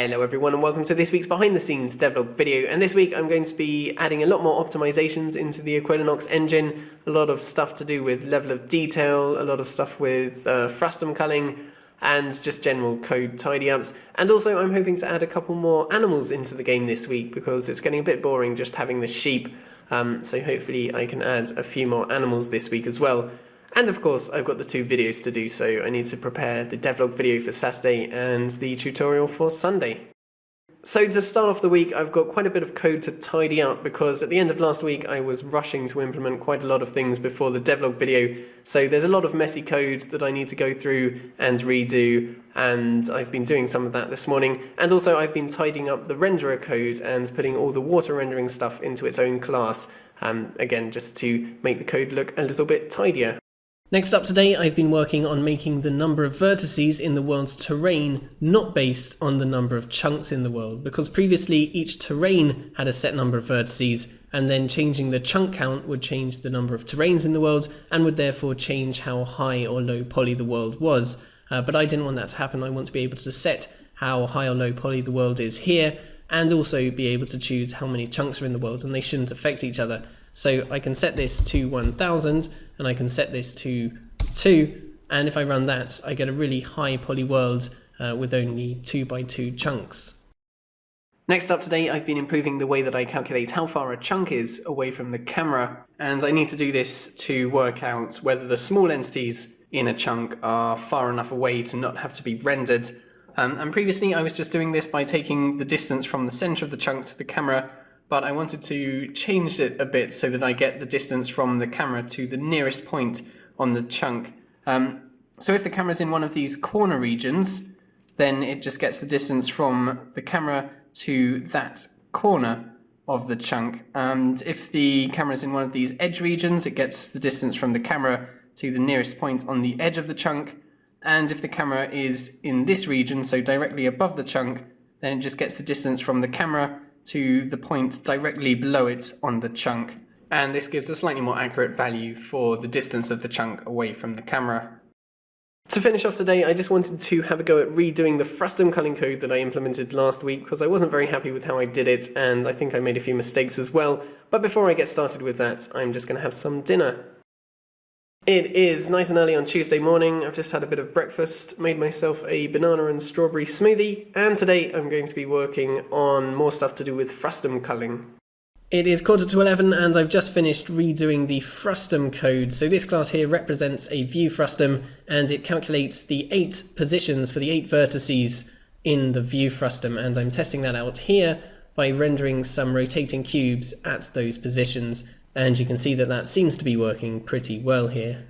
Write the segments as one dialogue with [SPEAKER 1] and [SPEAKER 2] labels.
[SPEAKER 1] Hello everyone and welcome to this week's behind the scenes devlog video, and this week I'm going to be adding a lot more optimizations into the Equilinox engine, a lot of stuff to do with level of detail, a lot of stuff with Frustum culling and just general code tidy ups, and also I'm hoping to add a couple more animals into the game this week because it's getting a bit boring just having the sheep, so hopefully I can add a few more animals this week as well. And of course, I've got the 2 videos to do, so I need to prepare the devlog video for Saturday and the tutorial for Sunday. So to start off the week, I've got quite a bit of code to tidy up because at the end of last week I was rushing to implement quite a lot of things before the devlog video, so there's a lot of messy code that I need to go through and redo, and I've been doing some of that this morning. And also I've been tidying up the renderer code and putting all the water rendering stuff into its own class, again just to make the code look a little bit tidier. Next up today, I've been working on making the number of vertices in the world's terrain not based on the number of chunks in the world, because previously each terrain had a set number of vertices, and then changing the chunk count would change the number of terrains in the world and would therefore change how high or low poly the world was. But I didn't want that to happen. I want to be able to set how high or low poly the world is here, and also be able to choose how many chunks are in the world, and they shouldn't affect each other. So I can set this to 1000 and I can set this to 2, and if I run that I get a really high poly world with only 2 by 2 chunks. Next up today, I've been improving the way that I calculate how far a chunk is away from the camera, and I need to do this to work out whether the small entities in a chunk are far enough away to not have to be rendered. And previously I was just doing this by taking the distance from the center of the chunk to the camera, but I wanted to change it a bit so that I get the distance from the camera to the nearest point on the chunk. So if the camera's in one of these corner regions, then it just gets the distance from the camera to that corner of the chunk. And if the camera's in one of these edge regions, it gets the distance from the camera to the nearest point on the edge of the chunk. And if the camera is in this region, so directly above the chunk, then it just gets the distance from the camera to the point directly below it on the chunk, and this gives a slightly more accurate value for the distance of the chunk away from the camera. To finish off today, I just wanted to have a go at redoing the Frustum culling code that I implemented last week because I wasn't very happy with how I did it, and I think I made a few mistakes as well. But before I get started with that, I'm just going to have some dinner. It is nice and early on Tuesday morning. I've just had a bit of breakfast, made myself a banana and strawberry smoothie, and today I'm going to be working on more stuff to do with Frustum culling. It is 11:15 and I've just finished redoing the Frustum code. So this class here represents a view Frustum, and it calculates the 8 positions for the 8 vertices in the view Frustum, and I'm testing that out here by rendering some rotating cubes at those positions. And you can see that that seems to be working pretty well here.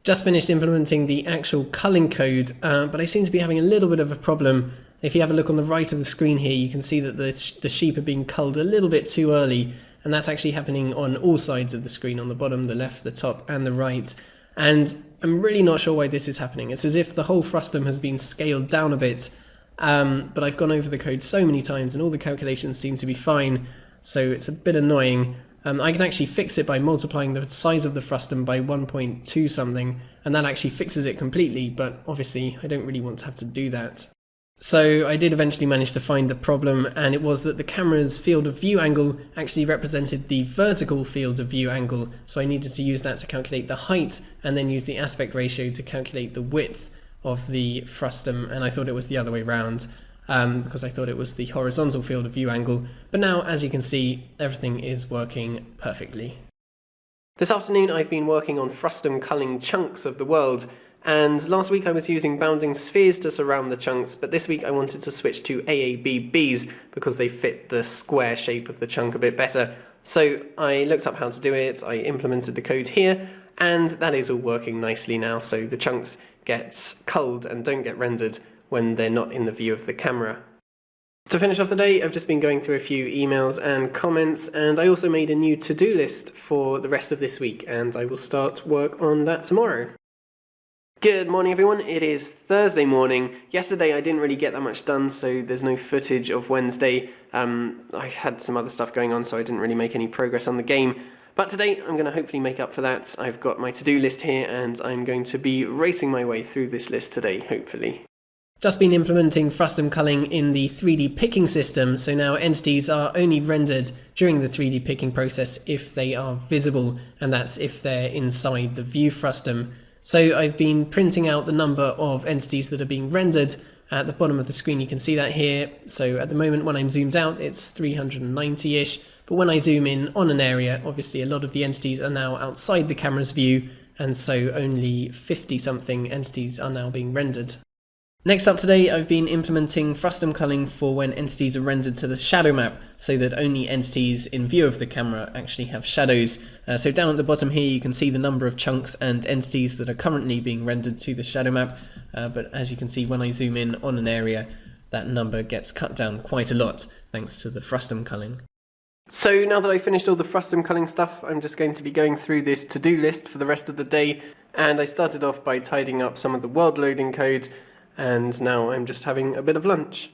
[SPEAKER 1] Just finished implementing the actual culling code, but I seem to be having a little bit of a problem. If you have a look on the right of the screen here, you can see that the sheep are being culled a little bit too early, and that's actually happening on all sides of the screen, on the bottom, the left, the top, and the right. And I'm really not sure why this is happening. It's as if the whole Frustum has been scaled down a bit, but I've gone over the code so many times and all the calculations seem to be fine, so it's a bit annoying. I can actually fix it by multiplying the size of the Frustum by 1.2 something, and that actually fixes it completely, but obviously I don't really want to have to do that. So I did eventually manage to find the problem, and it was that the camera's field of view angle actually represented the vertical field of view angle, so I needed to use that to calculate the height, and then use the aspect ratio to calculate the width of the Frustum, and I thought it was the other way around. Because I thought it was the horizontal field of view angle, but now, as you can see, everything is working perfectly. This afternoon I've been working on Frustum culling chunks of the world, and last week I was using bounding spheres to surround the chunks, but this week I wanted to switch to AABBs because they fit the square shape of the chunk a bit better. So I looked up how to do it, I implemented the code here, and that is all working nicely now, so the chunks get culled and don't get rendered when they're not in the view of the camera. To finish off the day, I've just been going through a few emails and comments, and I also made a new to-do list for the rest of this week, and I will start work on that tomorrow. Good morning everyone, it is Thursday morning. Yesterday I didn't really get that much done, so there's no footage of Wednesday. I had some other stuff going on, so I didn't really make any progress on the game. But today I'm going to hopefully make up for that. I've got my to-do list here, and I'm going to be racing my way through this list today, hopefully. Just been implementing Frustum culling in the 3D picking system, so now entities are only rendered during the 3D picking process if they are visible, and that's if they're inside the view Frustum. So I've been printing out the number of entities that are being rendered. At the bottom of the screen you can see that here. So at the moment when I'm zoomed out it's 390-ish, but when I zoom in on an area, obviously a lot of the entities are now outside the camera's view, and so only 50-something entities are now being rendered. Next up today, I've been implementing Frustum culling for when entities are rendered to the shadow map, so that only entities in view of the camera actually have shadows. So down at the bottom here you can see the number of chunks and entities that are currently being rendered to the shadow map, but as you can see when I zoom in on an area, that number gets cut down quite a lot thanks to the Frustum culling. So now that I've finished all the Frustum culling stuff, I'm just going to be going through this to-do list for the rest of the day, and I started off by tidying up some of the world loading code, and now I'm just having a bit of lunch.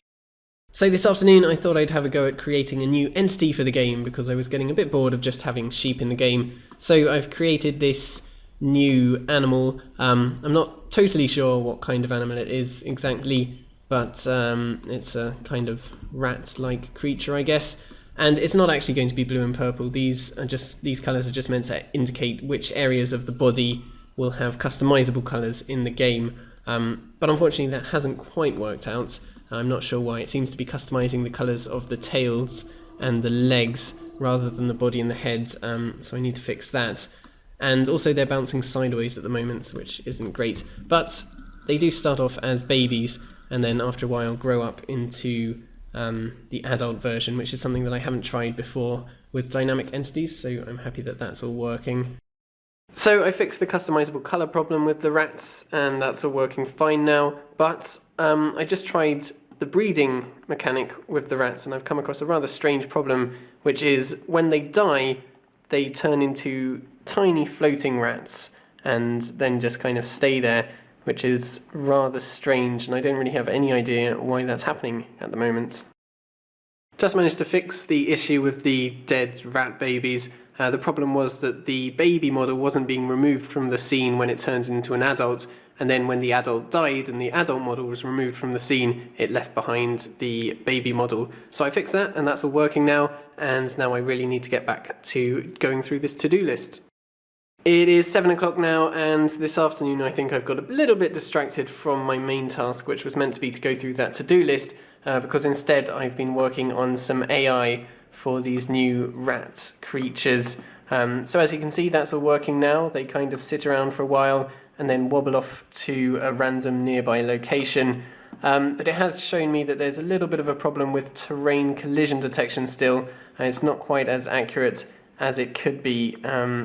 [SPEAKER 1] So this afternoon I thought I'd have a go at creating a new entity for the game because I was getting a bit bored of just having sheep in the game. So I've created this new animal. I'm not totally sure what kind of animal it is exactly, but it's a kind of rat-like creature, I guess. And it's not actually going to be blue and purple. These colours are just meant to indicate which areas of the body will have customizable colours in the game. But unfortunately that hasn't quite worked out. I'm not sure why. It seems to be customizing the colours of the tails and the legs rather than the body and the head, so I need to fix that. And also they're bouncing sideways at the moment, which isn't great. But they do start off as babies and then after a while grow up into the adult version, which is something that I haven't tried before with dynamic entities, so I'm happy that that's all working. So I fixed the customizable colour problem with the rats, and that's all working fine now, but I just tried the breeding mechanic with the rats, and I've come across a rather strange problem, which is when they die, they turn into tiny floating rats, and then just kind of stay there, which is rather strange, and I don't really have any idea why that's happening at the moment. Just managed to fix the issue with the dead rat babies. The problem was that the baby model wasn't being removed from the scene when it turned into an adult, and then when the adult died and the adult model was removed from the scene, it left behind the baby model. So I fixed that, and that's all working now, and now I really need to get back to going through this to-do list. It is 7 o'clock now, and this afternoon I think I've got a little bit distracted from my main task, which was meant to be to go through that to-do list, because instead I've been working on some AI for these new rat creatures. So as you can see, that's all working now. They kind of sit around for a while and then wobble off to a random nearby location. But it has shown me that there's a little bit of a problem with terrain collision detection still, and it's not quite as accurate as it could be,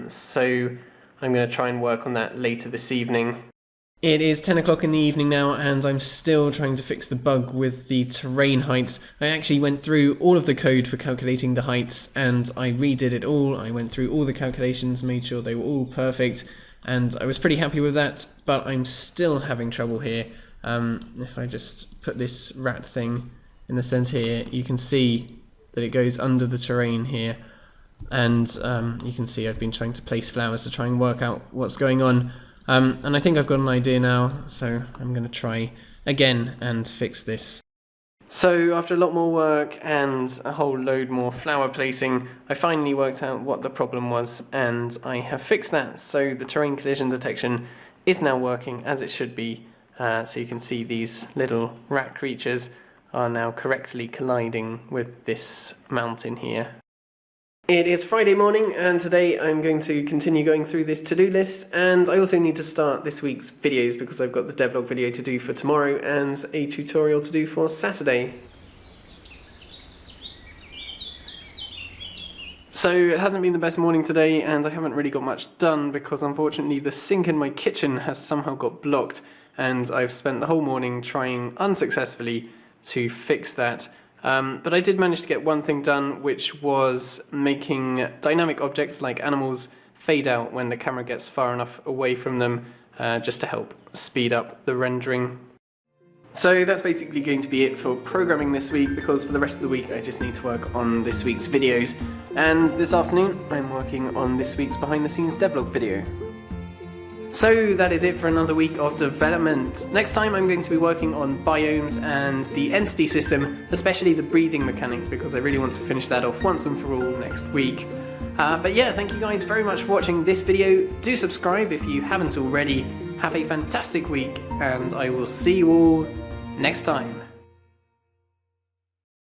[SPEAKER 1] so I'm going to try and work on that later this evening. It is 10 o'clock in the evening now, and I'm still trying to fix the bug with the terrain heights. I actually went through all of the code for calculating the heights, and I redid it all. I went through all the calculations, made sure they were all perfect, and I was pretty happy with that, but I'm still having trouble here. If I just put this rat thing in the center here, you can see that it goes under the terrain here, and you can see I've been trying to place flowers to try and work out what's going on. And I think I've got an idea now, so I'm going to try again and fix this. So after a lot more work and a whole load more flower placing, I finally worked out what the problem was, and I have fixed that. So the terrain collision detection is now working as it should be. So you can see these little rat creatures are now correctly colliding with this mountain here. It is Friday morning, and today I'm going to continue going through this to-do list, and I also need to start this week's videos because I've got the devlog video to do for tomorrow and a tutorial to do for Saturday. So it hasn't been the best morning today, and I haven't really got much done because unfortunately the sink in my kitchen has somehow got blocked, and I've spent the whole morning trying unsuccessfully to fix that. But I did manage to get one thing done, which was making dynamic objects like animals fade out when the camera gets far enough away from them, just to help speed up the rendering. So that's basically going to be it for programming this week, because for the rest of the week I just need to work on this week's videos. And this afternoon I'm working on this week's behind the scenes devlog video. So that is it for another week of development. Next time I'm going to be working on biomes and the entity system, especially the breeding mechanic, because I really want to finish that off once and for all next week. But yeah, thank you guys very much for watching this video. Do subscribe if you haven't already. Have a fantastic week, and I will see you all next time.